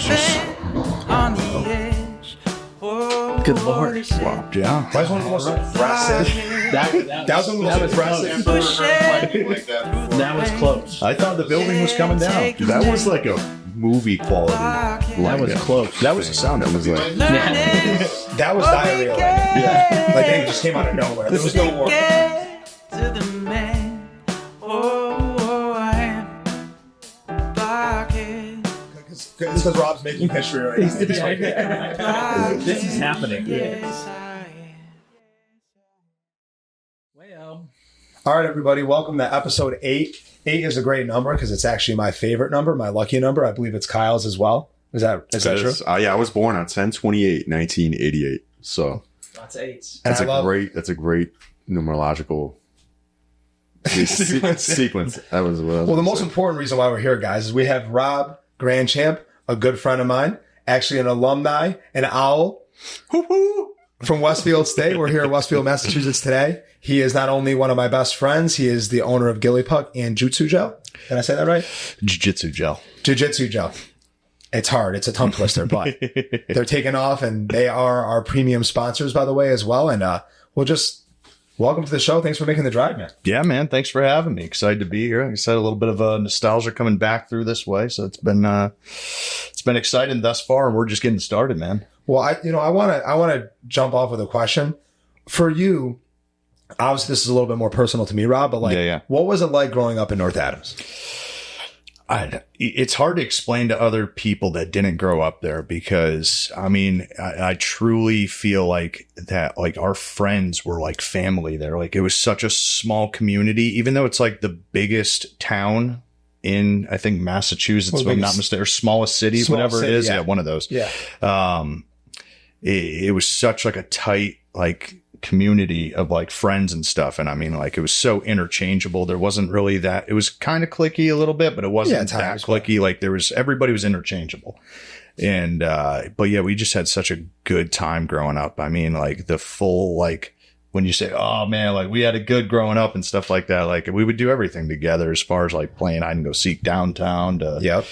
on the edge. Oh, good lord. Wow, yeah. That was one of the most impressive. That was one of the most impressive. That was close. I thought the building was coming down. That was like a movie quality. That was close. That was the sound. That was like. That was diarrhea. Yeah. Like it just came out of nowhere. There was no warning. To the man. Oh, I am blockhead. It's because Rob's making history right now. This is happening. Yes, I am. Well, All right, everybody. Welcome to episode 8. 8 is a great number because it's actually my favorite number, my lucky number. I believe it's Kyle's as well. Is that true? Yeah, I was born on 10/28/1988. So lots of eights. that's a great numerological sequence. That was what I was Well, the gonna most say. important reason why we're here, guys, is we have Rob Grandchamp, a good friend of mine, actually an alumni, an owl from Westfield State. We're here in Westfield, Massachusetts today. He is not only one of my best friends, he is the owner of Ghilliepuck and Jitsu Gel. Did I say that right? Jiu-Jitsu gel. Jiu-Jitsu Gel. It's hard. It's a tongue twister, but they're taking off and they are our premium sponsors, by the way, as well. And we'll just welcome to the show. Thanks for making the drive, man. Yeah, man. Thanks for having me. Excited to be here. Like I said, a little bit of nostalgia coming back through this way. So it's been exciting thus far, and we're just getting started, man. Well, I want to jump off with a question for you. Obviously, this is a little bit more personal to me, Rob, but what was it like growing up in North Adams? It's hard to explain to other people that didn't grow up there because, I mean, I truly feel like that, like our friends were like family there. Like it was such a small community, even though it's like the biggest town in, I think, Massachusetts, if I'm not mistaken, or smallest city, whatever it is. Yeah, one of those. Yeah. It was such like a tight, like, community of like friends and stuff, and I mean, like, it was so interchangeable. There wasn't really that. It was kind of cliquey a little bit, but it wasn't that cliquey. Like everybody was interchangeable, and but yeah, we just had such a good time growing up. I mean, like the full, like, when you say, oh man, like we had a good growing up and stuff like that, like we would do everything together, as far as like playing hide and go seek downtown to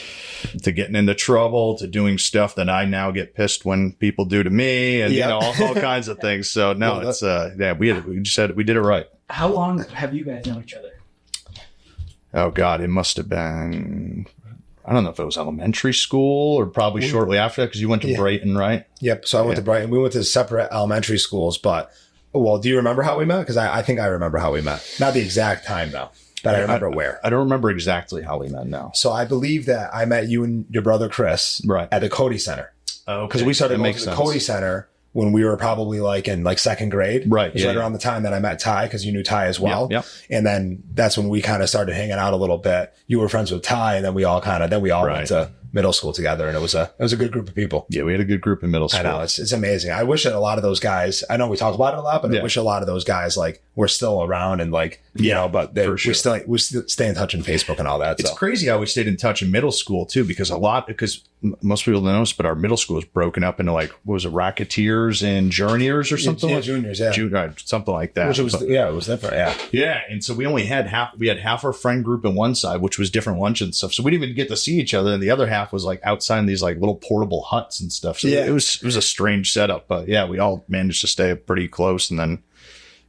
getting into trouble, to doing stuff that I now get pissed when people do to me, and you know, all kinds of things. So no, it's we did it right. How long have you guys known each other? Oh God, it must have been, I don't know if it was elementary school or probably shortly after that, because you went to Brighton, right? Yep. So I went to Brighton. We went to separate elementary schools, but well, do you remember how we met? Because I think I remember how we met. Not the exact time though, but I remember where. I don't remember exactly how we met now. So I believe that I met you and your brother Chris at the Cody Center. Oh, because we started going to the Cody Center when we were probably like in like second grade. Right. It was right around the time that I met Ty, because you knew Ty as well. Yeah. And then that's when we kind of started hanging out a little bit. You were friends with Ty, and then we all went to middle school together, and it was a good group of people. Yeah, we had a good group in middle school. I know, it's amazing. I wish that a lot of those guys, I know we talk about it a lot, but I wish a lot of those guys like were still around and like, you know, but we still stay in touch on Facebook and all that. It's crazy how we stayed in touch in middle school too, because most people don't notice, but our middle school was broken up into like, what was it, Racketeers and Journeyers or something? Yeah, Juniors, something like that. Which was, it was different, Yeah, and so we only had half our friend group in one side, which was different lunch and stuff. So we didn't even get to see each other, and the other half was like outside in these like little portable huts and stuff. So it was a strange setup, but yeah, we all managed to stay pretty close. And then,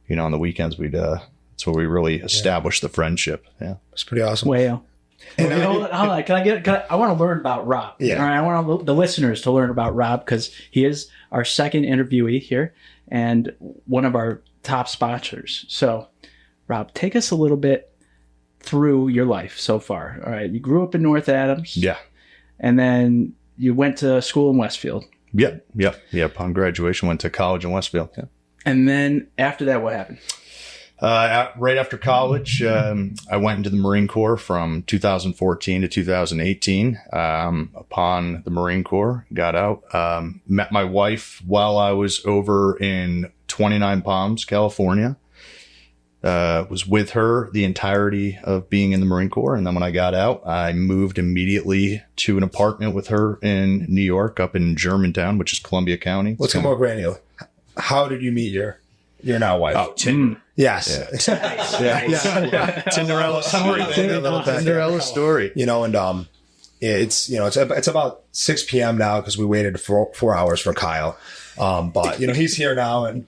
you know, on the weekends that's where we really established the friendship. Yeah, it's pretty awesome. Well, and hold on, I want to learn about Rob. Yeah, all right, I want the listeners to learn about Rob, because he is our second interviewee here and one of our top sponsors. So, Rob, take us a little bit through your life so far. All right, you grew up in North Adams. Yeah. And then you went to school in Westfield. Yep. Upon graduation, went to college in Westfield. Yeah. And then after that, what happened? Right after college, I went into the Marine Corps from 2014 to 2018. Upon the Marine Corps, got out, met my wife while I was over in 29 Palms, California. Was with her the entirety of being in the Marine Corps. And then when I got out, I moved immediately to an apartment with her in New York, up in Germantown, which is Columbia County. Let's get more granular. How did you meet your now wife? Oh, Tinder. Yes. Yeah. Cinderella story. Cinderella story. You know, and it's about 6 p.m. now because we waited 4 hours for Kyle. But he's here now, and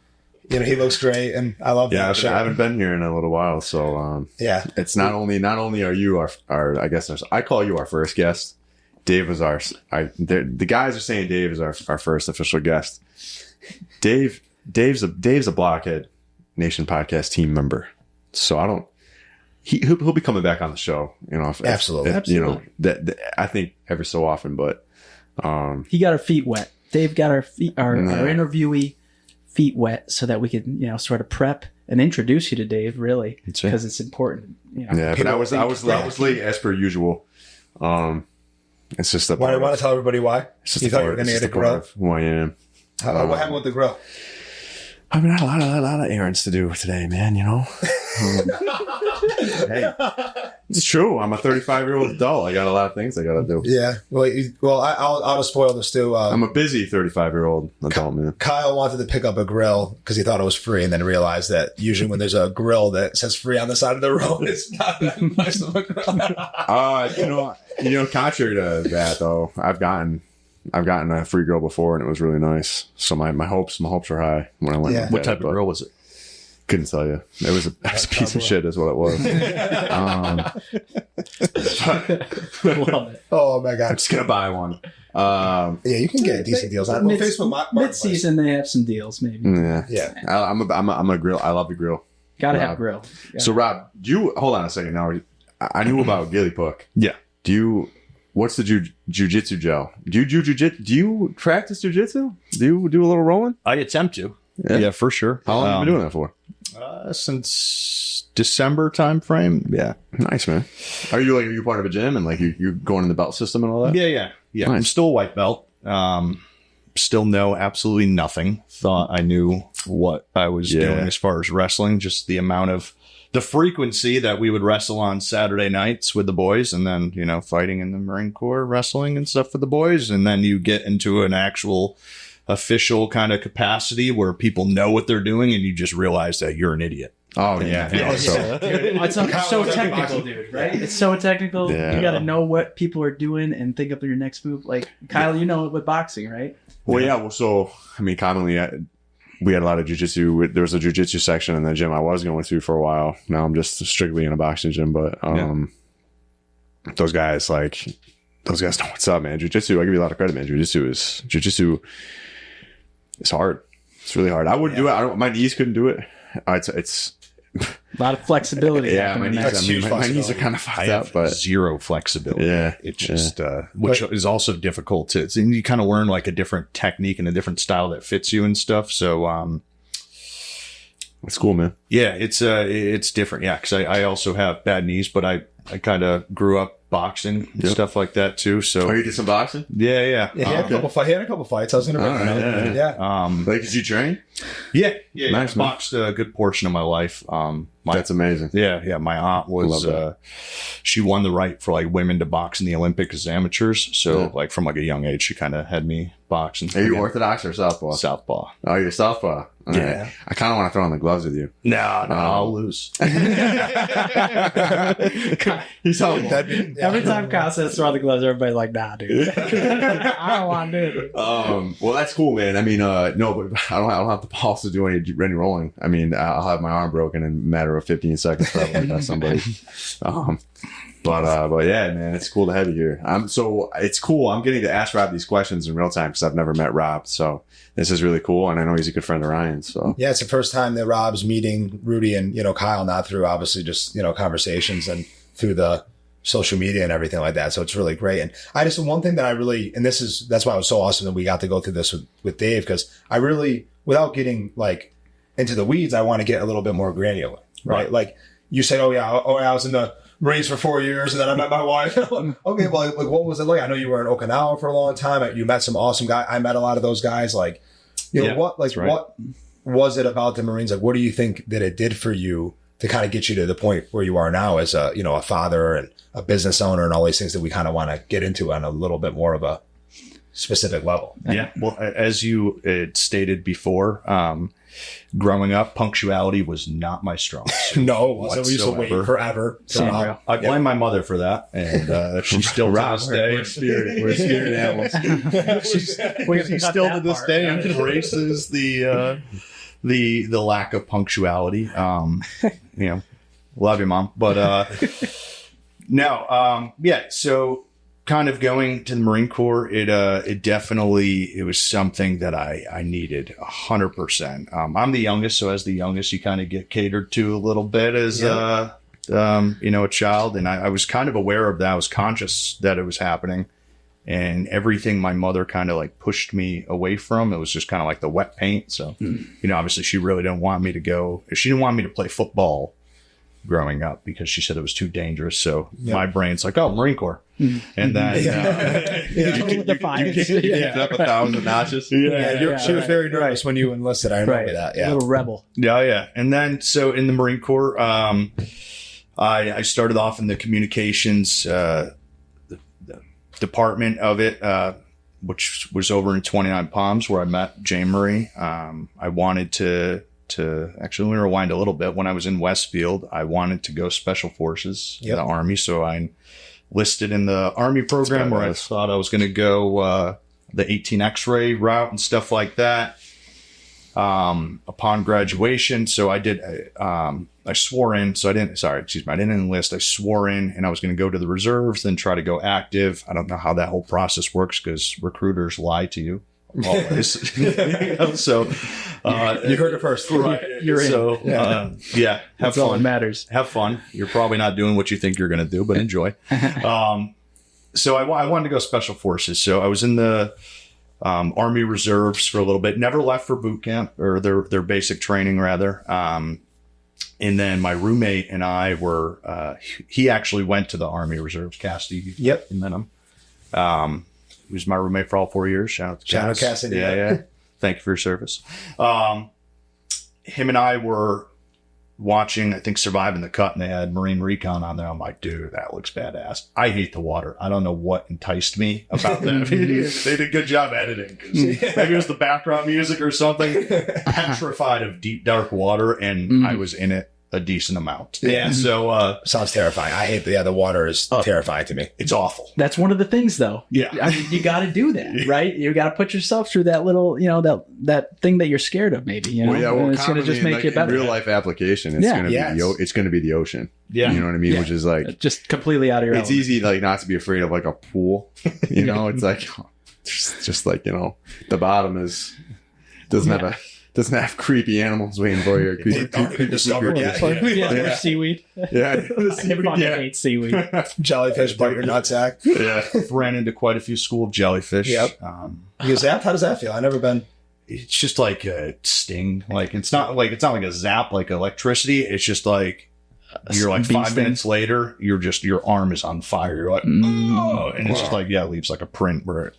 he looks great, and I love Yeah, that. I haven't been here in a little while, so it's not only are you our I guess I call you our first guest. Dave was the guys are saying Dave is our first official guest. Dave's a Blockhead Nation podcast team member, so he'll be coming back on the show. Absolutely. I think every so often, but he got our feet wet. Dave got our interviewee feet wet so that we could sort of prep and introduce you to Dave, really, because it's important. Yeah, but I was late as per usual. It's just a want to tell everybody why? You thought you were going to get a grill? Who I am. What happened with the grill? I mean, I had a lot of errands to do today, man. Hey, it's true. I'm a 35-year-old adult. I got a lot of things I got to do. Yeah. Well, I'll just spoil this too. I'm a busy 35-year-old adult, man. Kyle wanted to pick up a grill because he thought it was free, and then realized that usually when there's a grill that says free on the side of the road, it's not that much of a grill. Contrary to that, though, I've gotten a free grill before, and it was really nice. So my hopes were high when I went. Yeah. What type of grill was it? Couldn't tell you. It was a piece of shit, is what it was. Love it. Oh my god! I'm just gonna buy one. Yeah, you can get decent deals on Facebook. Mid-season, they have some deals, maybe. Yeah. I'm a grill. I love the grill. Gotta have grill. So Rob, hold on a second. Now I knew about Ghilliepuck. Yeah. What's the jujitsu gel? Do you practice jujitsu? Do you do a little rolling? I attempt to. Yeah, for sure. How long have you been doing that for? Since December time frame. Yeah. Nice, man. Are you part of a gym and you're going in the belt system and all that? Yeah. Nice. I'm still a white belt. Still know absolutely nothing. Thought I knew what I was doing as far as wrestling. Just the frequency that we would wrestle on Saturday nights with the boys, and then fighting in the Marine Corps, wrestling and stuff with the boys, and then you get into an actual official kind of capacity where people know what they're doing, and you just realize that you're an idiot. Oh yeah. It's so technical, dude. Right? It's so technical. Yeah. You got to know what people are doing and think of your next move. Like Kyle, with boxing, right? Well, yeah. Well, so I mean, commonly we had a lot of jujitsu. There was a jujitsu section in the gym I was going to for a while. Now I'm just strictly in a boxing gym, but those guys know what's up, man. Jujitsu, I give you a lot of credit, man. Jujitsu is hard. It's really hard. I wouldn't do it. My knees couldn't do it. It's a lot of flexibility. Yeah, my knees are kind of fucked up, but zero flexibility. Yeah, it just which is also difficult and you kind of learn a different technique and a different style that fits you and stuff. So it's cool, man. Yeah, it's different. Yeah, because I also have bad knees, but I kind of grew up boxing and stuff like that too. So you did some boxing? Yeah. He had a couple fights. I was gonna did you train? Yeah. Nice, I boxed a good portion of my life. That's amazing. Yeah. My aunt was she won the right for women to box in the Olympics as amateurs. So from a young age, she kind of had me boxing. Are you Orthodox or Southpaw? Southpaw. Oh, you're Southpaw. All yeah. Right. I kind of want to throw on the gloves with you. No, I'll lose. He's every time Kyle says throw on the gloves, everybody's like, nah, dude. I don't want to do it. Well, that's cool, man. I mean, no, but I don't have the balls to do any rolling. I mean, I'll have my arm broken in a matter of 15 seconds probably by somebody. But yeah, man, it's cool to have you here. So it's cool. I'm getting to ask Rob these questions in real time because I've never met Rob. So this is really cool. And I know he's a good friend of Ryan's. So yeah, it's the first time that Rob's meeting Rudy and, Kyle, not through obviously just, conversations and through the social media and everything like that. So it's really great. And one thing that I really, and that's why it was so awesome that we got to go through this with Dave, because I really, without getting into the weeds, I want to get a little bit more granular, right? Like you said, I was in the Marines for 4 years and then I met my wife. Okay, well, what was it like? I know you were in Okinawa for a long time. You met some awesome guys. I met a lot of those guys. What was it about the Marines? What do you think that it did for you to kind of get you to the point where you are now as a father and a business owner and all these things that we kind of want to get into on a little bit more of a specific level? Yeah. Well, as you had stated before, growing up, punctuality was not my strong suit. No, it wasn't. We used to wait whatsoever. forever. Same. I blame my mother for that, and she's still to this day. We're spirit animals. She's still to this day embraces the lack of punctuality. Love you, Mom. But so kind of going to the Marine Corps, it definitely, it was something that I needed 100%. I'm the youngest, so as the youngest, you kind of get catered to a little bit as a child, and I was kind of aware of that. I was conscious that it was happening, and everything my mother kind of like pushed me away from, it was just kind of like the wet paint. So, obviously she really didn't want me to go. She didn't want me to play football growing up because she said it was too dangerous. So my brain's like, oh, Marine Corps. And then you up 1,000 notches. She was very nervous when you enlisted. I remember that. Yeah. A little rebel. Yeah. And then, so in the Marine Corps, I started off in the communications the department of it, which was over in 29 Palms, where I met Jane Marie. I wanted to actually, let me rewind a little bit. When I was in Westfield, I wanted to go Special Forces, the Army. So I enlisted in the Army program where I thought I was going to go the 18 X-ray route and stuff like that. Upon graduation, so I did. I swore in. So I didn't enlist. I swore in, and I was going to go to the reserves, then try to go active. I don't know how that whole process works because recruiters lie to you always. So you heard it first. Right. You're in. So have That's fun. all that matters. Have fun. You're probably not doing what you think you're going to do, but enjoy. So I wanted to go Special Forces. So I was in the Army Reserves for a little bit. Never left for boot camp, or their basic training rather. And then my roommate and I were. He actually went to the Army Reserves. Casty. Yep. You met him. He was my roommate for all 4 years. Shout out to Cassidy. Yeah. Thank you for your service. Him and I were watching, I think, Surviving the Cut, and they had Marine Recon on there. I'm like, dude, that looks badass. I hate the water. I don't know what enticed me about that. They did a good job editing. Maybe it was the background music or something. Petrified of deep, dark water, and I was in it a decent amount. Yeah. So sounds terrifying. I hate the water is terrifying to me. it's awful. That's one of the things, though. Yeah. I mean, you got to do that, right? You got to put yourself through that little, that thing that you're scared of, maybe. And it's going to just make you better. In real life application, it's going to be it's going to be the ocean. Yeah. You know what I mean? Yeah. Which is like just completely out of your it's element. easy like not to be afraid of like a pool. It's like just like the bottom doesn't have creepy animals waiting for you. Or seaweed. Yeah. Everybody hates seaweed. Jellyfish bite your nutsack. Yeah. Ran into quite a few school of jellyfish. Yep. You zapped? How does that feel? I've never been. It's just like a sting. Like it's not like a zap like electricity. It's just like you're like 5 minutes later, your arm is on fire. You're like, oh, and it's just like, it leaves like a print where it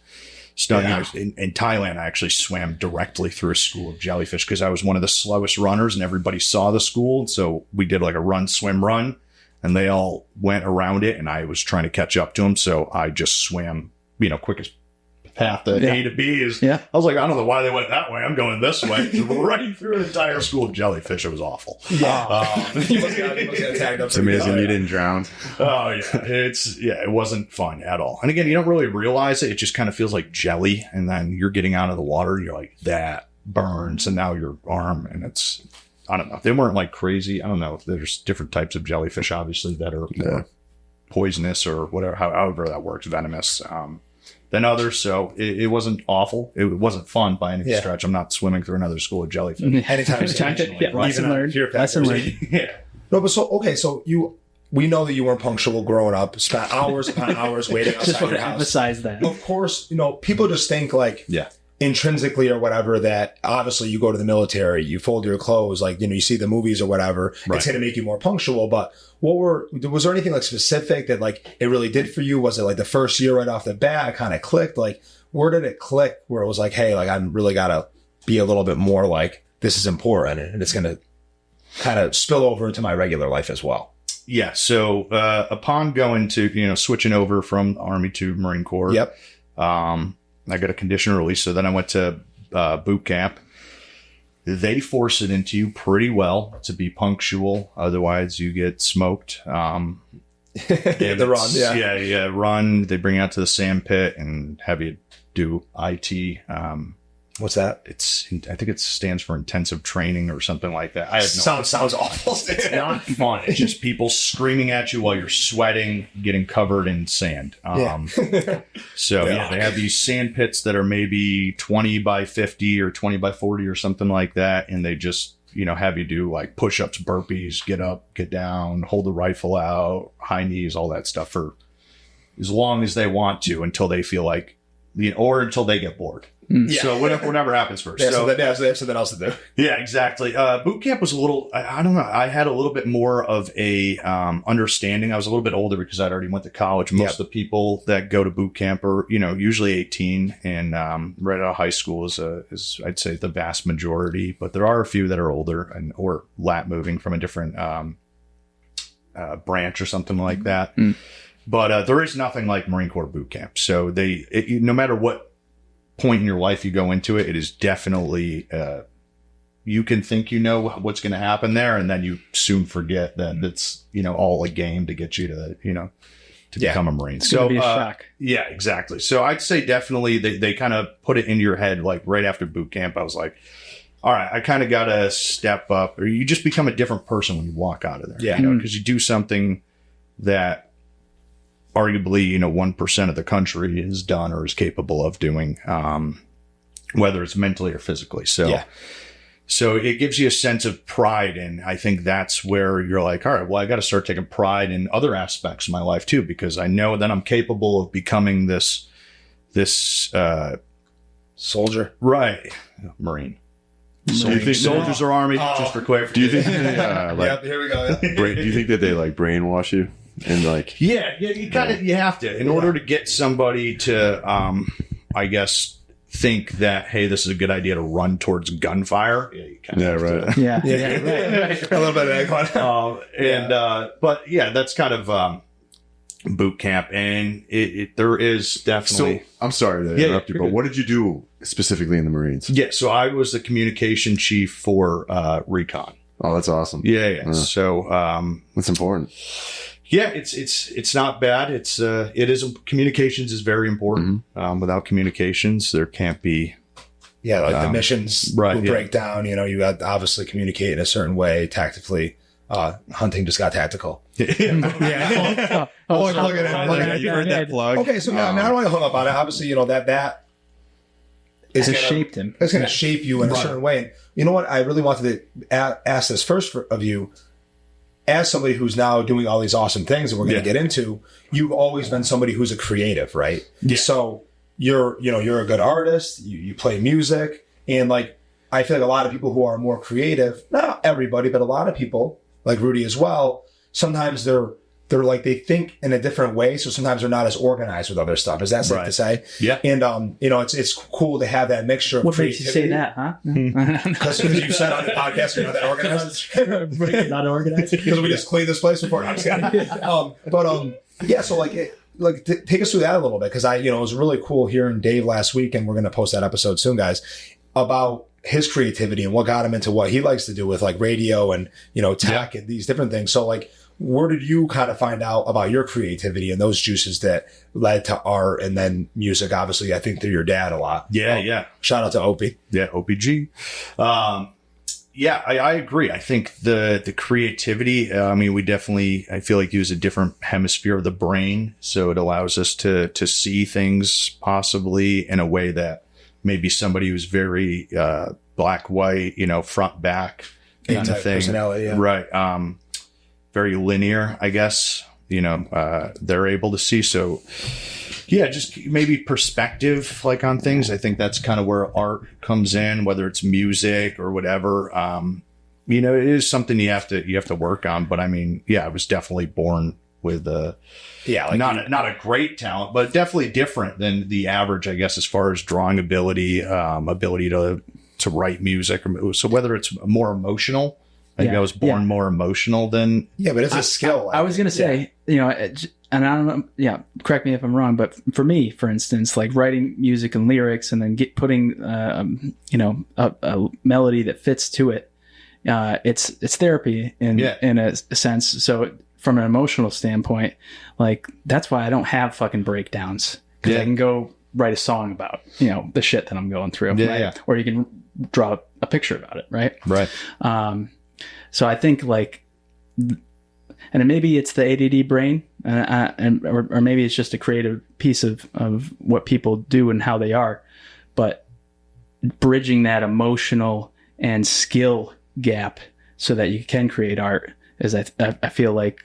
stung. Yeah. In Thailand, I actually swam directly through a school of jellyfish because I was one of the slowest runners, and everybody saw the school. So we did like a run, swim, run, and they all went around it, and I was trying to catch up to them. So I just swam, quickest path to A to B is. Yeah. I was like, I don't know why they went that way. I'm going this way. Right through an entire school of jellyfish. It was awful. Yeah. You must get tagged up. It's amazing you didn't drown. Oh yeah. It wasn't fun at all. And again, you don't really realize it. It just kind of feels like jelly. And then you're getting out of the water and you're like, that burns. And now your arm, and it's, I don't know. They weren't like crazy. I don't know. There's different types of jellyfish, obviously, that are more poisonous or whatever, however that works, venomous. Than others, so it wasn't awful. It wasn't fun by any stretch. I'm not swimming through another school of jellyfish. Anytime soon. Lesson learned. Lesson learned. Yeah. No, but so we know that you weren't punctual growing up. Spent hours upon hours waiting outside Just want your to house. emphasize that. Of course, people just think like intrinsically or whatever that obviously you go to the military, you fold your clothes, like you see the movies or whatever. Right. It's going to make you more punctual. But was there anything like specific that like it really did for you? Was it like the first year right off the bat it kind of clicked? Like where did it click? Where it was like, hey, like I'm really got to be a little bit more like this is important, and it's going to kind of spill over into my regular life as well. Yeah. So upon going to switching over from Army to Marine Corps. Yep. I got a conditional release. So then I went to boot camp. they force it into you pretty well to be punctual. Otherwise, you get smoked. The run, yeah, run. They bring you out to the sand pit and have you do IT. What's that? I think it stands for intensive training or something like that. I have no. Sounds awful. It's not fun. It's just people screaming at you while you're sweating, getting covered in sand. So they have these sand pits that are maybe 20 by 50 or 20 by 40 or something like that, and they just have you do like push-ups, burpees, get up, get down, hold the rifle out, high knees, all that stuff for as long as they want to until they feel like, or until they get bored. Yeah. So whatever happens first. They have something else to do. Yeah, exactly. Boot camp was a little, I don't know. I had a little bit more of a understanding. I was a little bit older because I'd already went to college. Most of the people that go to boot camp are, usually 18 and right out of high school is I'd say the vast majority. But there are a few that are older or lat moving from a different branch or something like that. But there is nothing like Marine Corps boot camp. So no matter what point in your life you go into it, it is definitely you can think what's going to happen there, and then you soon forget that it's all a game to get you to become a Marine. It's gonna be a shock. Yeah, exactly. So I'd say definitely they kind of put it into your head like right after boot camp. I was like, all right, I kind of got to step up, or you just become a different person when you walk out of there. Yeah, because you do something that arguably, 1% of the country is done or is capable of doing, whether it's mentally or physically. So it gives you a sense of pride. And I think that's where you're like, all right, well, I got to start taking pride in other aspects of my life too, because I know that I'm capable of becoming this soldier. Right. Marine. Soldiers or Army, just for clarification. Do you think they, here we go. do you think that they like brainwash you? And you have to in order to get somebody to I guess think that, hey, this is a good idea to run towards gunfire. Right. Yeah. Right. A little bit of that. But yeah, that's kind of boot camp, and there is definitely. So I'm sorry to interrupt you, but what did you do specifically in the Marines? Yeah, so I was the communication chief for recon. Oh, that's awesome. Yeah. So that's important. Yeah, it's not bad. Communications is very important. Without communications, there can't be. Yeah, like the missions will break down. You got to obviously communicate in a certain way tactically. Hunting just got tactical. Oh, look at it. You heard that plug. Okay, so now I don't want to hung up on it. Obviously, that is has shaped him. It's going to shape you in a certain way. And you know what? I really wanted to ask this first of you. As somebody who's now doing all these awesome things that we're going to get into, you've always been somebody who's a creative, right? Yeah. So you're a good artist. You play music, and like I feel like a lot of people who are more creative, not everybody, but a lot of people like Rudy as well. Sometimes they're like they think in a different way, so sometimes they're not as organized with other stuff. Is that safe to say? Yeah. And it's cool to have that mixture of what creativity. makes you say that, huh? Because you said on the podcast you're not that organized. Not organized because we just cleaned this place before. I'm just kidding. So take us through that a little bit, because it was really cool hearing Dave last week, and we're going to post that episode soon, guys, about his creativity and what got him into what he likes to do with like radio and tech and these different things. So like, where did you kind of find out about your creativity and those juices that led to art and then music? Obviously, I think through your dad a lot. Yeah. Shout out to Opie. Yeah, OPG. I agree. I think the creativity, I feel like use a different hemisphere of the brain. So it allows us to see things possibly in a way that maybe somebody who's very black, white, front, back kind of thing. Personality, yeah. Right. Very linear, I guess, they're able to see. So yeah, just maybe perspective like on things. I think that's kind of where art comes in, whether it's music or whatever. It is something you have to work on, but I was definitely born with not a great talent, but definitely different than the average, I guess, as far as drawing ability, ability to write music. So whether it's more emotional, I think I was born more emotional than. Yeah, but it's a skill. I was going to say, and I don't know, yeah, correct me if I'm wrong, but for me, for instance, like writing music and lyrics and then putting, a melody that fits to it, it's therapy in a sense. So from an emotional standpoint, like that's why I don't have fucking breakdowns, because I can go write a song about, the shit that I'm going through. Right? Or you can draw a picture about it. Right. Right. So I think like, and maybe it's the ADD brain, or maybe it's just a creative piece of what people do and how they are, but bridging that emotional and skill gap so that you can create art is, I feel like,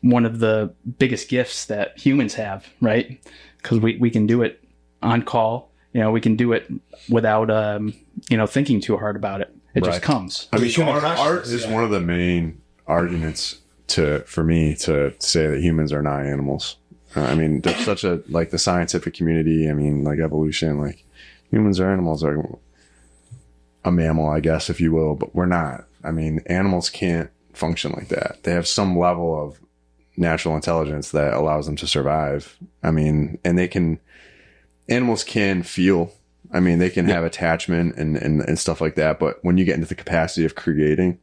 one of the biggest gifts that humans have, right? Because we can do it on call. We can do it without, thinking too hard about it. It just comes. I mean, art is one of the main arguments for me to say that humans are not animals. I mean, there's such a, like, the scientific community, I mean, like evolution, like humans are animals, are a mammal, I guess, if you will, but we're not. I mean, animals can't function like that. They have some level of natural intelligence that allows them to survive. I mean, and animals can feel. I mean, they can have attachment and stuff like that. But when you get into the capacity of creating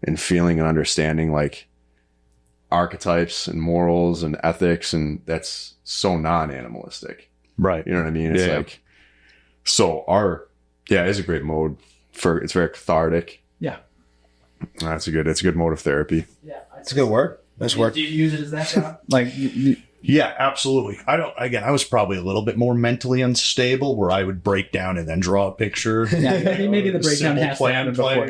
and feeling and understanding, like, archetypes and morals and ethics, and that's so non-animalistic. Right. You know what I mean? It's like, so art, is a great mode it's very cathartic. Yeah. It's a good mode of therapy. Yeah. It's a good word. Nice work. Do you use it as that, John? Like, Yeah, absolutely. I was probably a little bit more mentally unstable, where I would break down and then draw a picture. Yeah, maybe the breakdown has to happen before.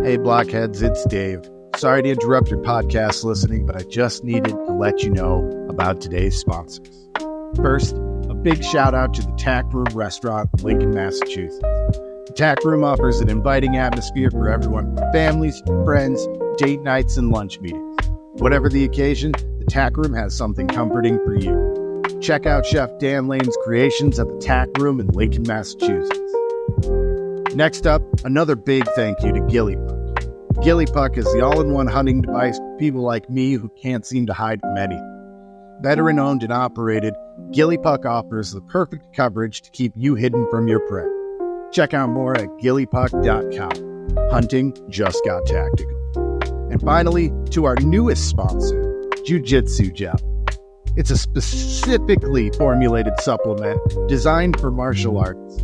Hey, Blockheads, it's Dave. Sorry to interrupt your podcast listening, but I just needed to let you know about today's sponsors. First, a big shout out to the Tack Room Restaurant in Lincoln, Massachusetts. The Tack Room offers an inviting atmosphere for everyone from families, friends, date nights, and lunch meetings. Whatever the occasion, the Tack Room has something comforting for you. Check out Chef Dan Lane's creations at the Tack Room in Lincoln, Massachusetts. Next up, another big thank you to Ghilliepuck. Ghilliepuck is the all-in-one hunting device for people like me who can't seem to hide from anything. Veteran-owned and operated, Ghilliepuck offers the perfect coverage to keep you hidden from your prey. Check out more at ghilliepuck.com. Hunting just got tactical. And finally, to our newest sponsor, Jitsu Gel. It's a specifically formulated supplement designed for martial artists.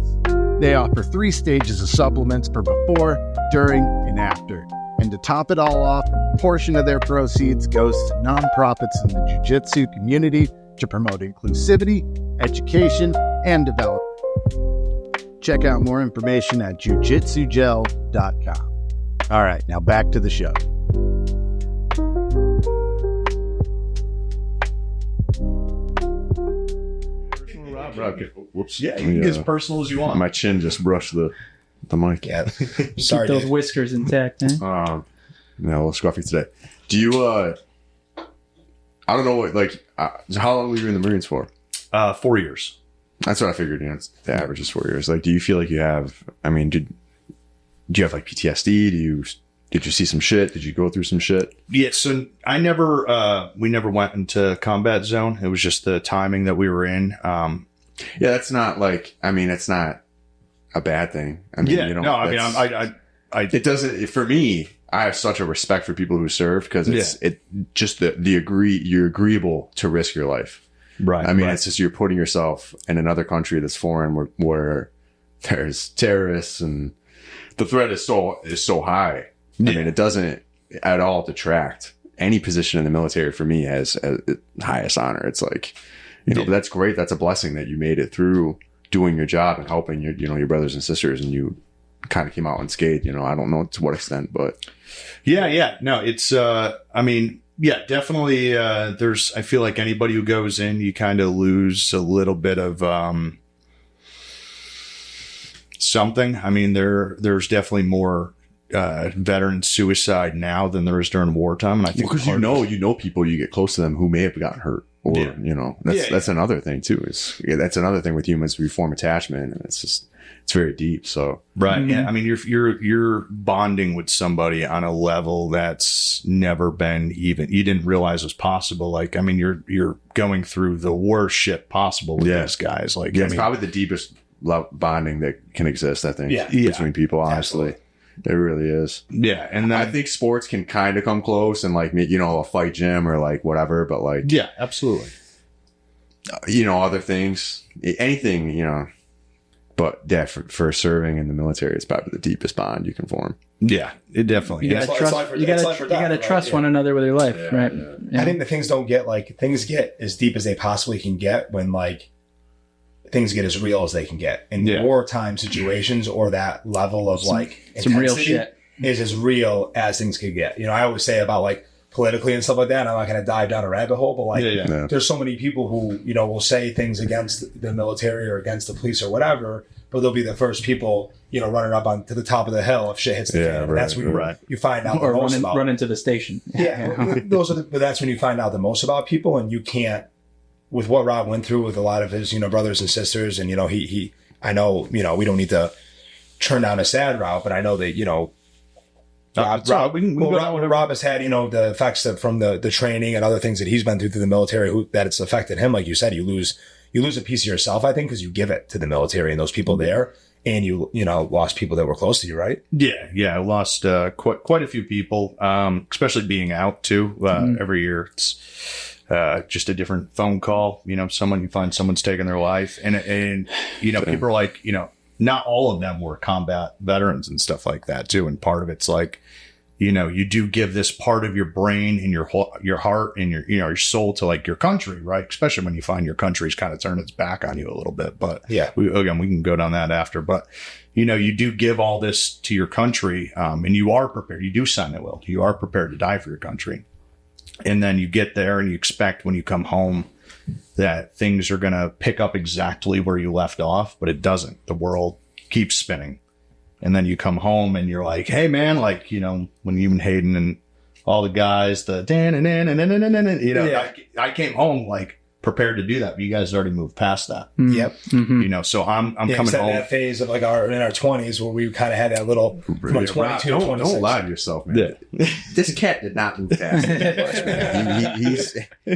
They offer 3 stages of supplements for before, during, and after. And to top it all off, a portion of their proceeds goes to nonprofits in the jiu-jitsu community to promote inclusivity, education, and development. Check out more information at jujitsugel.com. All right, now back to the show. Whoops. Yeah, you can get as personal as you want. My chin just brushed the mic. Yeah. Keep Sorry, those Dave. whiskers intact, man. A little scruffy today. Do you, I don't know what, like, how long were you in the Marines for? 4 years. That's what I figured, the average is 4 years. Like, do you feel like you have, I mean, do you have, like, PTSD? Did you see some shit? Did you go through some shit? Yeah, so we never went into combat zone. It was just the timing that we were in. Yeah, that's not like, I mean, it's not a bad thing. I mean, it doesn't, for me, I have such a respect for people who serve, because you're agreeable to risk your life. Right. I mean, it's just, you're putting yourself in another country that's foreign where there's terrorists, and the threat is so high. I mean, it doesn't at all detract. Any position in the military for me has highest honor. It's like, but that's great. That's a blessing that you made it through doing your job and helping your brothers and sisters, and you kind of came out unscathed. I don't know to what extent, but no, it's definitely. I feel like anybody who goes in, you kind of lose a little bit of something. I mean, there's definitely more veteran suicide now than there is during wartime, and I think because you know people, you get close to them who may have gotten hurt, or that's another thing too. That's another thing with humans. We form attachment, and it's just it's very deep. So right. Yeah. I mean, you're bonding with somebody on a level that's never been even, you didn't realize was possible. Like, I mean, you're going through the worst shit possible with these guys. Like, it's probably the deepest bonding that can exist, I think, Yeah. between people, honestly. Absolutely. It really is. Yeah. And then, I think sports can kind of come close and like, you know, a fight gym or like whatever, but like, yeah, absolutely. you know, other things, anything, you know, but yeah, for serving in the military, it's probably the deepest bond you can form. Yeah, it definitely You is. gotta trust. You gotta trust one another with your life, right? Yeah. I think the things things get as deep as they possibly can get when like things get as real as they can get in wartime situations, or that level of like some real intensity shit is as real as things could get. You know, I always say about like politically and stuff like that, and I'm not going to dive down a rabbit hole, but like there's so many people who, you know, will say things against the military or against the police or whatever, but they'll be the first people, you know, running up on to the top of the hill if shit hits the fan. And that's when you find out or the most about run into the station. But that's when you find out the most about people, and you can't, with what Rob went through with a lot of his, you know, brothers and sisters, and, you know, I know, you know, we don't need to turn down a sad route, but I know that, you know, Rob has had, you know, the effects from the training and other things that he's been through the military, that it's affected him. Like you said, you lose a piece of yourself, I think, because you give it to the military and those people there, and you know, lost people that were close to you, right? Yeah. I lost quite a few people, especially being out too. Every year, it's just a different phone call. You know, you find someone's taken their life, and you know, people are like, you know, not all of them were combat veterans and stuff like that too. And part of it's like, you know, you do give this part of your brain and your heart and your soul to like your country, right? Especially when you find your country's kind of turned its back on you a little bit. But we can go down that after. But, you know, you do give all this to your country, and you are prepared. You do sign a will. You are prepared to die for your country. And then you get there and you expect when you come home that things are going to pick up exactly where you left off, but it doesn't. The world keeps spinning. And then you come home and you're like, hey, man, like, you know, when you and Hayden and all the guys, you know, I came home like prepared to do that, but you guys already moved past that. Yep. You know, so I'm coming home. That phase of like in our 20s where we kind of had that little from 22 to 26. Don't lie to yourself, man. This cat did not move fast.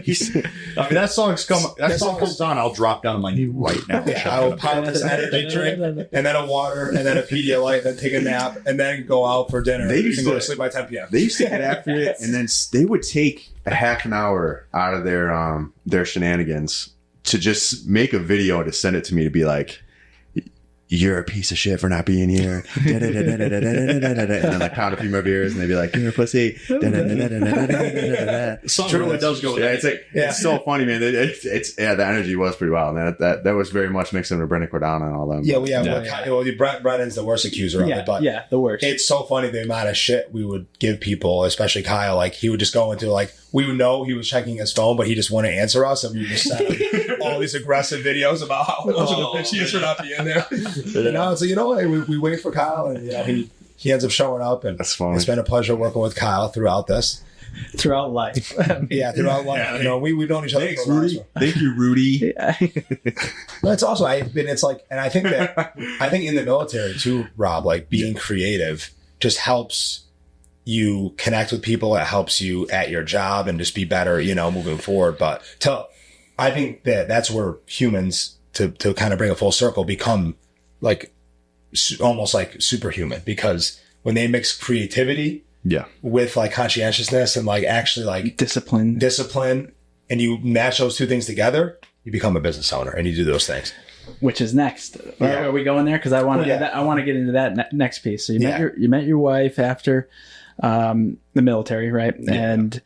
He's I mean, that song comes on, I'll drop down on my knee right now. I will pop this energy drink and then a water and then a Pedialyte, then take a nap and then go out for dinner. They used to go to sleep by 10 p.m. They used to get after it, and then they would take a half an hour out of their shenanigans to just make a video to send it to me to be like, you're a piece of shit for not being here. And then I pound a few more beers and they'd be like, you're a pussy. The song really does go. Yeah, it's so funny, man. It's the energy was pretty wild, man. That was very much mixing with Brendan Cordana and all them. Yeah, we have Brendan's the worst accuser of it, but the worst. It's so funny the amount of shit we would give people, especially Kyle. Like he would just go into like, we would know he was checking his phone, but he just wouldn't answer us, and we would just send him all these aggressive videos about how much of a bitch he is for not being there. You know, so you know, we wait for Kyle, and you know, he ends up showing up, and that's funny. It's been a pleasure working with Kyle throughout this. Throughout life. Throughout life. Yeah, you know, we've known each other. Thanks, Rudy. Thank you, Rudy. But it's also, it's like, and I think in the military too, Rob, like being creative just helps you connect with people. It helps you at your job and just be better, you know, moving forward. But I think that's where humans, to kind of bring a full circle, become like almost like superhuman, because when they mix creativity with like conscientiousness and like actually like discipline, and you match those two things together, you become a business owner and you do those things. Which is next? Are we going there? Because I want to get into that next piece. So you met your wife after the military, right? Yeah. And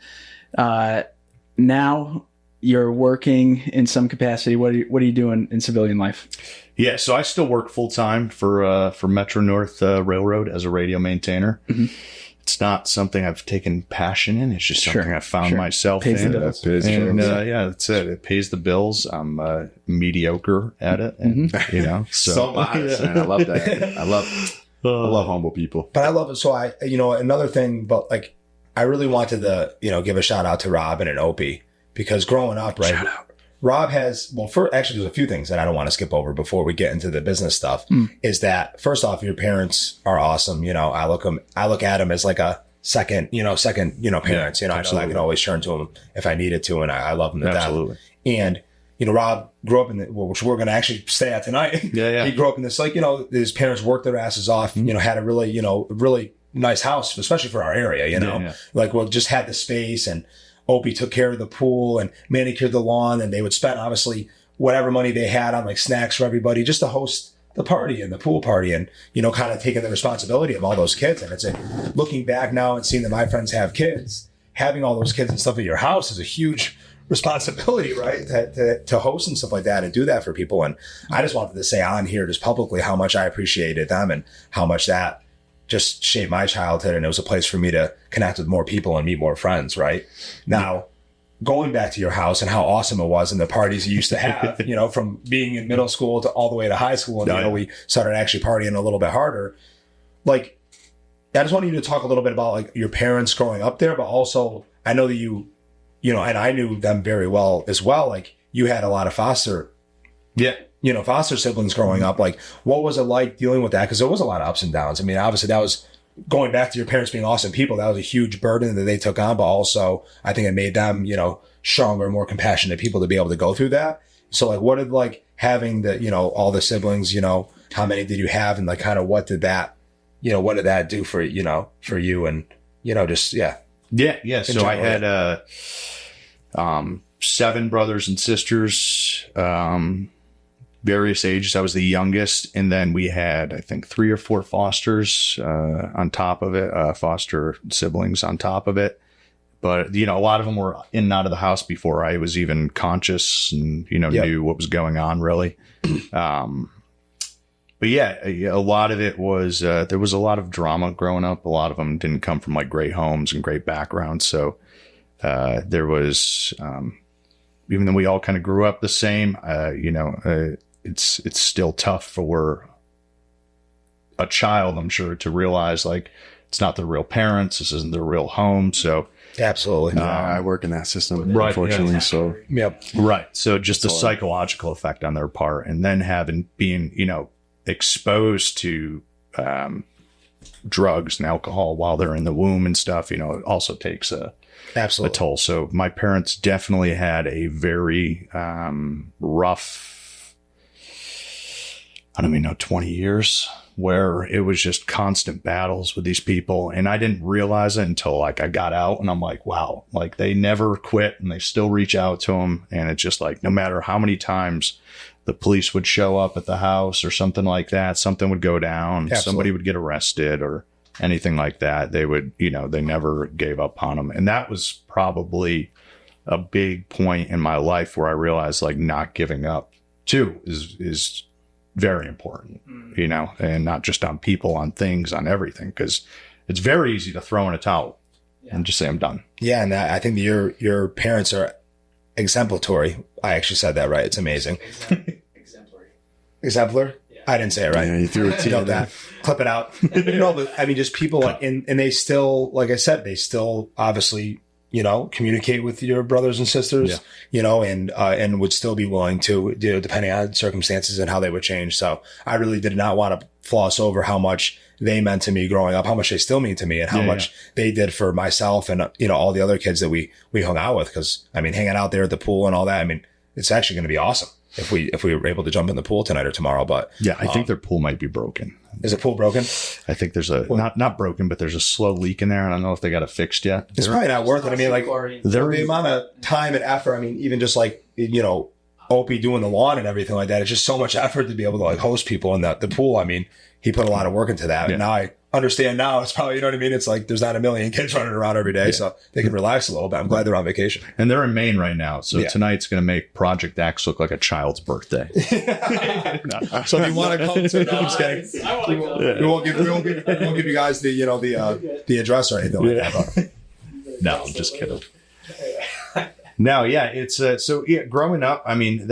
now you're working in some capacity. What are you doing in civilian life? Yeah, so I still work full time for Metro North Railroad as a radio maintainer. Mm-hmm. It's not something I've taken passion in. It's just something I found myself pays in. The bills. And that's it. It pays the bills. I'm mediocre at it, and you know, so modest, man. I love that. I love humble people. But I love it. So another thing, but like, I really wanted to, give a shout out to Robin and Opie, because growing up, right? Rob has, actually, there's a few things that I don't want to skip over before we get into the business stuff. Is that first off, your parents are awesome. You know, I look at them as like a second parents. You know, I know I can always turn to them if I needed to, and I love them to death. And you know, Rob grew up in which we're going to actually stay at tonight. Yeah. He grew up in this, like, you know, his parents worked their asses off. You know, had a really nice house, especially for our area. You know, just had the space, and Opie took care of the pool and manicured the lawn, and they would spend obviously whatever money they had on like snacks for everybody just to host the party and the pool party, and, you know, kind of taking the responsibility of all those kids. And it's looking back now and seeing that my friends have kids, having all those kids and stuff at your house is a huge responsibility, right? To host and stuff like that and do that for people. And I just wanted to say on here just publicly how much I appreciated them and how much that just shaped my childhood. And it was a place for me to connect with more people and meet more friends, right? Now, going back to your house and how awesome it was and the parties you used to have, you know, from being in middle school to all the way to high school. And, you know, we started actually partying a little bit harder. Like, I just wanted you to talk a little bit about like your parents growing up there, but also I know that you know, and I knew them very well as well. Like, you had a lot of foster siblings growing up. Like, what was it like dealing with that? Because there was a lot of ups and downs. I mean, obviously that was going back to your parents being awesome people. That was a huge burden that they took on, but also I think it made them, you know, stronger, more compassionate people to be able to go through that. So like, what did like having the, you know, all the siblings, you know, how many did you have? And like, kind of what did that do for, you know, for you and, you know, just, Yeah. So I had, 7 brothers and sisters, various ages. I was the youngest. And then we had, I think, 3 or 4 fosters, on top of it, foster siblings on top of it. But, you know, a lot of them were in and out of the house before I was even conscious and, you know, knew what was going on really. But yeah, a lot of it was, there was a lot of drama growing up. A lot of them didn't come from like great homes and great backgrounds. So, there was, even though we all kind of grew up the same, you know, it's still tough for a child, I'm sure, to realize like it's not their real parents. This isn't their real home. So absolutely. I work in that system, unfortunately. Yeah. So, right. So just the psychological effect on their part, and then being, you know, exposed to, drugs and alcohol while they're in the womb and stuff, you know, it also takes a toll. So my parents definitely had a very rough, I don't even know, 20 years where it was just constant battles with these people. And I didn't realize it until like I got out, and I'm like, wow, like they never quit and they still reach out to them. And it's just like, no matter how many times the police would show up at the house or something like that, something would go down, somebody would get arrested or anything like that, they would, you know, they never gave up on them. And that was probably a big point in my life where I realized like not giving up too is very important, you know, and not just on people, on things, on everything, because it's very easy to throw in a towel and just say I'm done. Yeah. And I think your parents are exemplary. I actually said that right. It's amazing. Exemplar? Yeah. I didn't say it right. Yeah, you threw a T. You know that. Clip it out. You know, but I mean, just people, and they still, like I said, they still obviously, you know, communicate with your brothers and sisters, you know, and would still be willing to, you know, depending on circumstances and how they would change. So I really did not want to floss over how much they meant to me growing up, how much they still mean to me, and how much they did for myself and, you know, all the other kids that we hung out with. Cause I mean, hanging out there at the pool and all that, I mean, it's actually going to be awesome if we were able to jump in the pool tonight or tomorrow. But yeah, I think their pool might be broken. Is the pool broken? I think there's not broken, but there's a slow leak in there. I don't know if they got it fixed yet. It's probably not worth it. I mean, like the amount of time and effort. I mean, even just like, you know, Opie doing the lawn and everything like that. It's just so much effort to be able to like host people in the pool. I mean, he put a lot of work into that. Yeah. And now I understand now it's probably, you know what I mean? It's like there's not a million kids running around every day, so they can relax a little bit. I'm glad they're on vacation. And they're in Maine right now. So tonight's going to make Project X look like a child's birthday. So if you want to come to, no, I'm just kidding. We won't give you guys the, you know, the address or anything like that. But. No, I'm just kidding. No, yeah, it's so yeah. Growing up, I mean,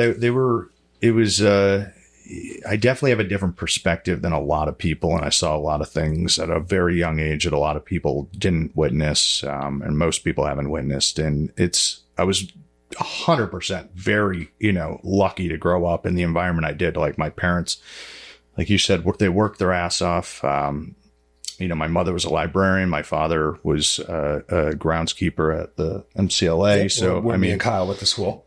I definitely have a different perspective than a lot of people, and I saw a lot of things at a very young age that a lot of people didn't witness, and most people haven't witnessed. And I was 100% very, lucky to grow up in the environment I did. Like my parents, like you said, they worked their ass off. My mother was a librarian. My father was a groundskeeper at the MCLA. Yeah, so me and Kyle went to school.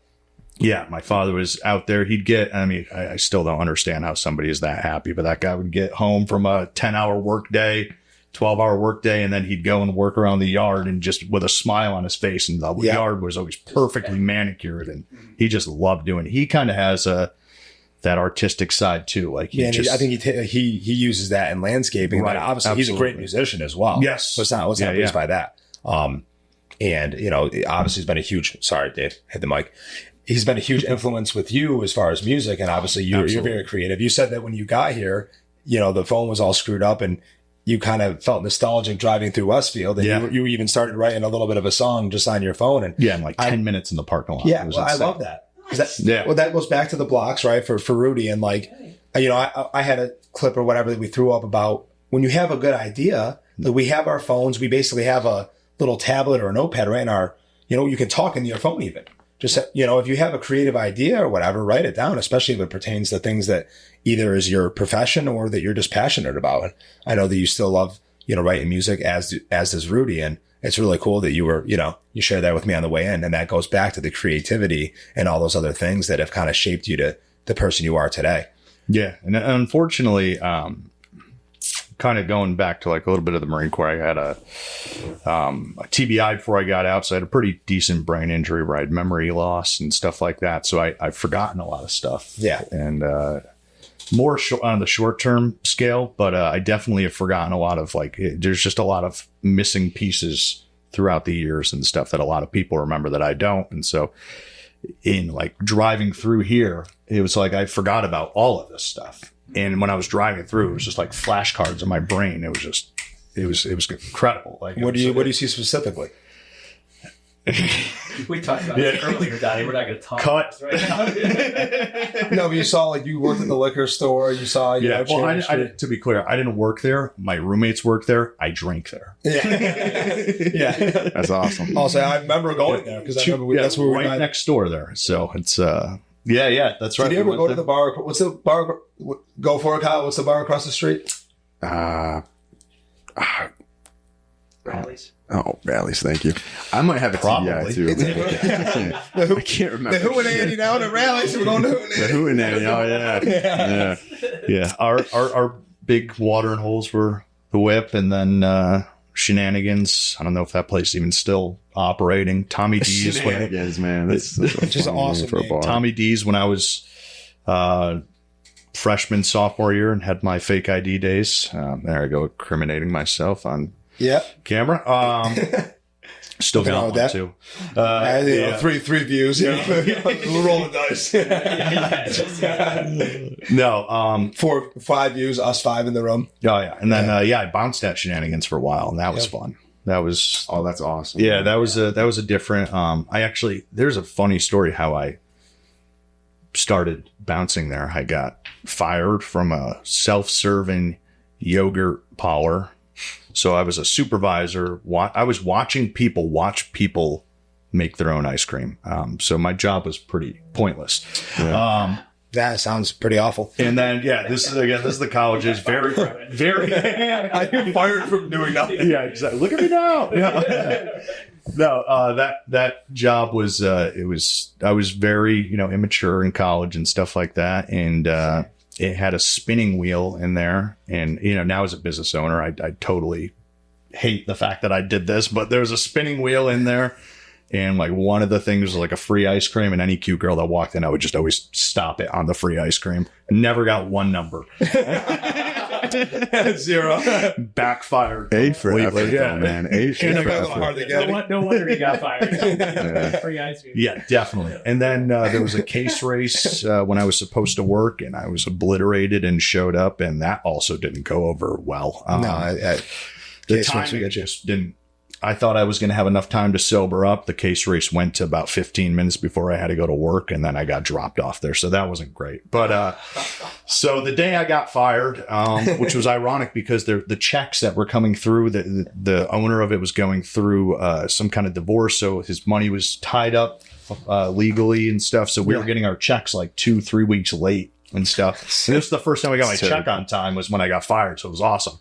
Yeah, my father was out there. He'd get, I still don't understand how somebody is that happy, but that guy would get home from a 10-hour work day, 12-hour work day, and then he'd go and work around the yard and just with a smile on his face. And the yard was always perfectly manicured, and he just loved doing it. He kind of has that artistic side too. Like I think he uses that in landscaping. Right, but obviously absolutely. He's a great musician as well. Yes. So let's not lose by that. And obviously he's been a huge, sorry, Dave, hit the mic. He's been a huge influence with you as far as music. And obviously you're very creative. You said that when you got here, the phone was all screwed up and you kind of felt nostalgic driving through Westfield. And you even started writing a little bit of a song just on your phone. And in like 10 minutes in the parking lot. Yeah. Well, I love that. Well, that goes back to the blocks, right? For Rudy. And like, I had a clip or whatever that we threw up about when you have a good idea, like we have our phones, we basically have a little tablet or a notepad right in our, you can talk into your phone even. Just, if you have a creative idea or whatever, write it down, especially if it pertains to things that either is your profession or that you're just passionate about. And I know that you still love, writing music as does Rudy. And it's really cool that you were, you shared that with me on the way in. And that goes back to the creativity and all those other things that have kind of shaped you to the person you are today. Yeah. And unfortunately, kind of going back to like a little bit of the Marine Corps, I had a TBI before I got out. So I had a pretty decent brain injury where I had memory loss and stuff like that. So I've forgotten a lot of stuff. Yeah. And, more on the short term scale, but I definitely have forgotten a lot of there's just a lot of missing pieces throughout the years and stuff that a lot of people remember that I don't. And so in like driving through here, it was like I forgot about all of this stuff. And when I was driving through, it was just like flashcards in my brain. It was incredible. Like, what do you see specifically? We talked about it earlier, Donny. We're not going to talk Cut. about this right now. No, but you saw you worked at the liquor store. You saw, Well, to be clear, I didn't work there. My roommates worked there. I drank there. Yeah. That's awesome. Also, I remember going there because that's where we right got next door there. So it's that's right. Did you ever go to the bar? What's the bar? Go for it, Kyle. What's the bar across the street? Rallies. Oh, Rallies. Thank you. I might have a TBI too. I can't remember. The Hootenanny down at Rallies. We're going to Hootenanny. The Hootenanny. Oh, yeah. Our big watering holes were the Whip, and then Shenanigans. I don't know if that place is even still operating. Tommy D's. Shenanigans, man. That's just an awesome for a bar. Tommy D's when I was freshman, sophomore year and had my fake ID days. There I go, incriminating myself on camera. Still got one that too. Three views. Yeah. We'll roll the dice. No. 5 views, us 5 in the room. Oh yeah. And then, I bounced at Shenanigans for a while and that was fun. That was, that's awesome. Yeah. That was a different, there's a funny story how I started bouncing there. I got fired from a self-serving yogurt parlor. So I was a supervisor. I was watching people watch people make their own ice cream. So my job was pretty pointless. Yeah. That sounds pretty awful. And then, this is the colleges. Very, very. I get fired from doing nothing. Yeah, exactly. Look at me now. Yeah. No, that job was, I was very, immature in college and stuff like that. And, it had a spinning wheel in there. And, now as a business owner, I totally hate the fact that I did this, but there's a spinning wheel in there. And like one of the things was like a free ice cream, and any cute girl that walked in, I would just always stop it on the free ice cream. Never got one number. 0. Backfired. A for effort, man. A for effort. No wonder he got fired. Free ice cream. Yeah, definitely. And then there was a case race when I was supposed to work, and I was obliterated and showed up, and that also didn't go over well. The timing just didn't I thought I was going to have enough time to sober up. The case race went to about 15 minutes before I had to go to work, and then I got dropped off there. So that wasn't great. But so the day I got fired, which was ironic because the checks that were coming through, the owner of it was going through some kind of divorce. So his money was tied up legally and stuff. So we were getting our checks like 2-3 weeks late and stuff. And this was the first time I got my check on time was when I got fired. So it was awesome.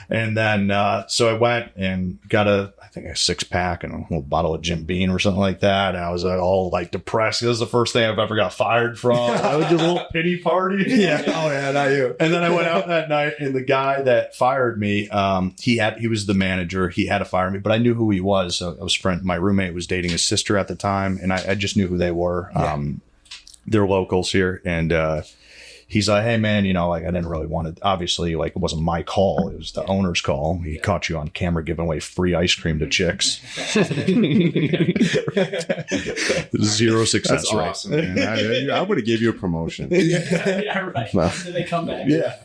And then, so I went and got I think a 6-pack and a little bottle of Jim Beam or something like that. And I was all like depressed. This was the first thing I've ever got fired from. I would do a little pity party. Yeah. Oh yeah, not you. And then I went out that night, and the guy that fired me, he was the manager. He had to fire me, but I knew who he was. So I was my roommate was dating his sister at the time, and I just knew who they were. Yeah. They're locals here, and he's like, hey man, like I didn't really want to, obviously, like it wasn't my call. It was the owner's call. He caught you on camera giving away free ice cream to chicks. 0 success That's rate. awesome, man. I would have gave you a promotion. Yeah, right. No. So they come back. Yeah.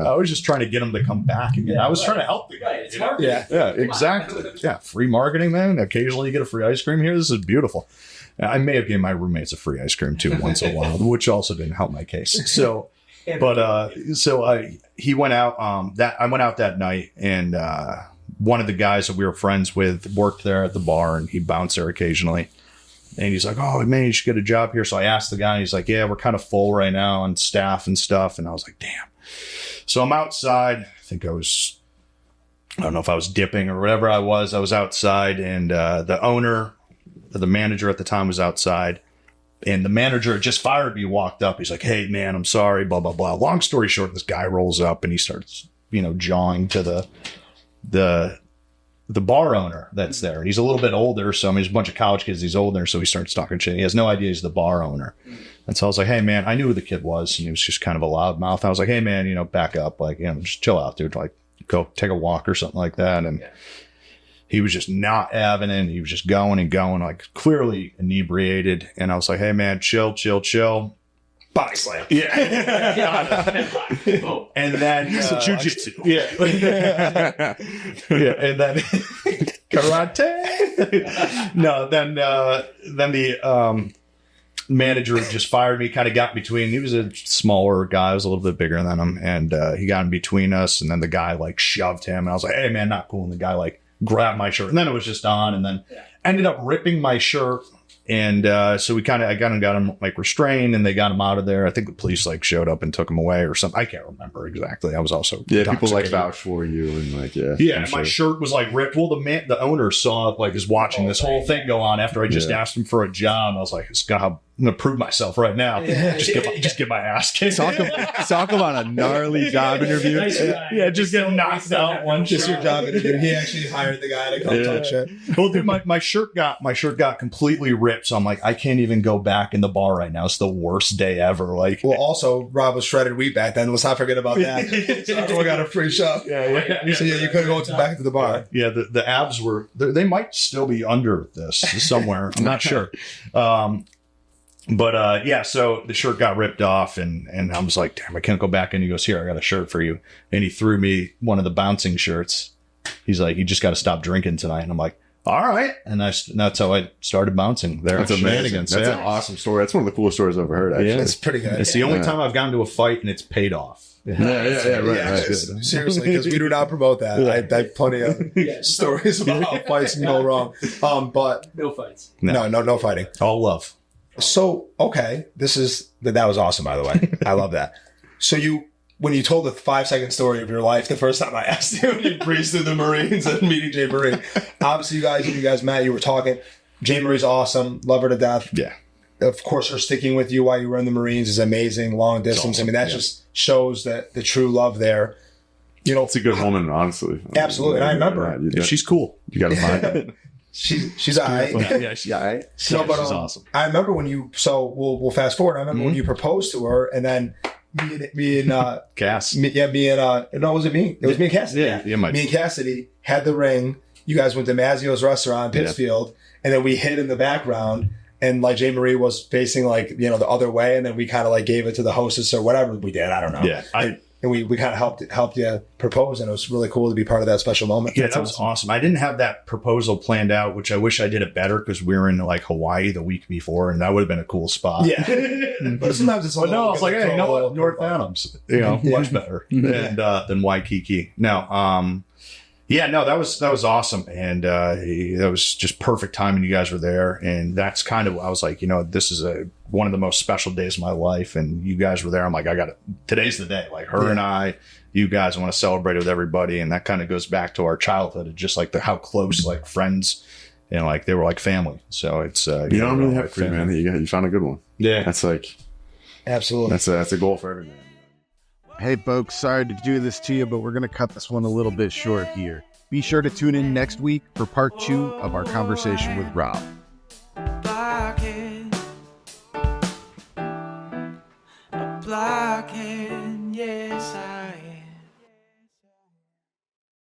I was just trying to get him to come back again. I was trying to help the guy. Right. It's marketing. Yeah, exactly. Yeah, free marketing, man. Occasionally you get a free ice cream here. This is beautiful. I may have given my roommates a free ice cream too once in a while, which also didn't help my case. So, but he went out. I went out that night, and one of the guys that we were friends with worked there at the bar, and he bounced there occasionally. And he's like, "Oh man, you should get a job here." So I asked the guy, and he's like, "Yeah, we're kind of full right now on staff and stuff." And I was like, "Damn." So I'm outside. I don't know if I was dipping or whatever I was. I was outside, and the manager at the time was outside, and the manager had just fired me, walked up. He's like, "Hey man, I'm sorry, blah, blah, blah." Long story short, this guy rolls up and he starts, jawing to the bar owner that's there. And he's a little bit older. So there's a bunch of college kids. He's older. So he starts talking shit. He has no idea he's the bar owner. And so I was like, "Hey man," I knew who the kid was, and he was just kind of a loudmouth. I was like, "Hey man, back up. Like, just chill out, dude. Like, go take a walk or something like that." And he was just not having it. He was just going and going, like clearly inebriated. And I was like, "Hey man, chill. Body slam." Yeah. And then jujitsu. Yeah. Yeah. And then karate. No, then the manager just fired me, kind of got between. He was a smaller guy. I was a little bit bigger than him. And he got in between us. And then the guy like shoved him. And I was like, "Hey man, not cool." And the guy like grabbed my shirt, and then it was just on, and then ended up ripping my shirt. And so I got him like restrained, and they got him out of there. I think the police like showed up and took him away or something. I can't remember exactly. I was also people like vouch for you and like and my shirt was like ripped. Well, the owner saw like is watching this whole thing go on after I just asked him for a job. I was like, I'm gonna prove myself right now. Just get my ass kicked. Talk about a gnarly job interview. Just get knocked out one. Just your job interview. He actually hired the guy to come talk shit. Well, dude, my shirt got completely ripped. So I'm like, I can't even go back in the bar right now. It's the worst day ever. Like, well, also Rob was shredded wheat back then. Let's not forget about that. So everyone got a free shop. Yeah. So you couldn't go back to the bar. Yeah, the abs were. They might still be under this somewhere. I'm not sure. But so the shirt got ripped off, and I was like, "Damn, I can't go back." And he goes, "Here, I got a shirt for you." And he threw me one of the bouncing shirts. He's like, "You just got to stop drinking tonight." And I'm like, "All right." And that's how I started bouncing there. That's amazing. That's an awesome story. That's one of the coolest stories I've ever heard, actually. Yeah, it's pretty good. It's the only time I've gotten to a fight, and it's paid off. Right. Seriously, because we do not promote that. I have plenty of stories about how fights can go wrong. But No fights. No fighting. All love. So, okay, that was awesome, by the way. I love that. So when you told the 5-second story of your life, the first time I asked you, you breezed through the Marines and meeting Jay Marie. Obviously, you guys met, you were talking. Jay Marie's awesome. Love her to death. Yeah. Of course, her sticking with you while you were in the Marines is amazing. Long distance. Awesome. I mean, that just shows that the true love there. It's a good woman, honestly. Absolutely. And I remember. She's cool. You got to find her. She's all right. She's all right. She's awesome. I remember when we'll fast forward. I remember when you proposed to her, and then me and Cass. no, was it me? It was me and Cassidy. Yeah, me and Cassidy had the ring. You guys went to Mazzio's restaurant in Pittsfield, and then we hid in the background, and like Jay Marie was facing like the other way, and then we kind of like gave it to the hostess or whatever we did. I don't know. Yeah, and we kind of helped you propose, and it was really cool to be part of that special moment. Yeah, that was awesome. I didn't have that proposal planned out, which I wish I did it better because we were in like Hawaii the week before, and that would have been a cool spot. Yeah, but sometimes it's. But no, I was like, hey, you know what? North Adams, much better than Waikiki. No, yeah, no, that was awesome, and that was just perfect timing. You guys were there, and that's kind of I was like, this is one of the most special days of my life, and you guys were there. I'm like, today's the day. Like her and I, you guys, I want to celebrate it with everybody, and that kind of goes back to our childhood, and just like how close like friends, and like they were like family. So it's I'm really happy for you, man. You found a good one. Yeah, that's like absolutely that's a goal for everyone. Hey folks, sorry to do this to you, but we're going to cut this one a little bit short here. Be sure to tune in next week for part 2 of our conversation with Rob. Blockhead. A blockhead, yes,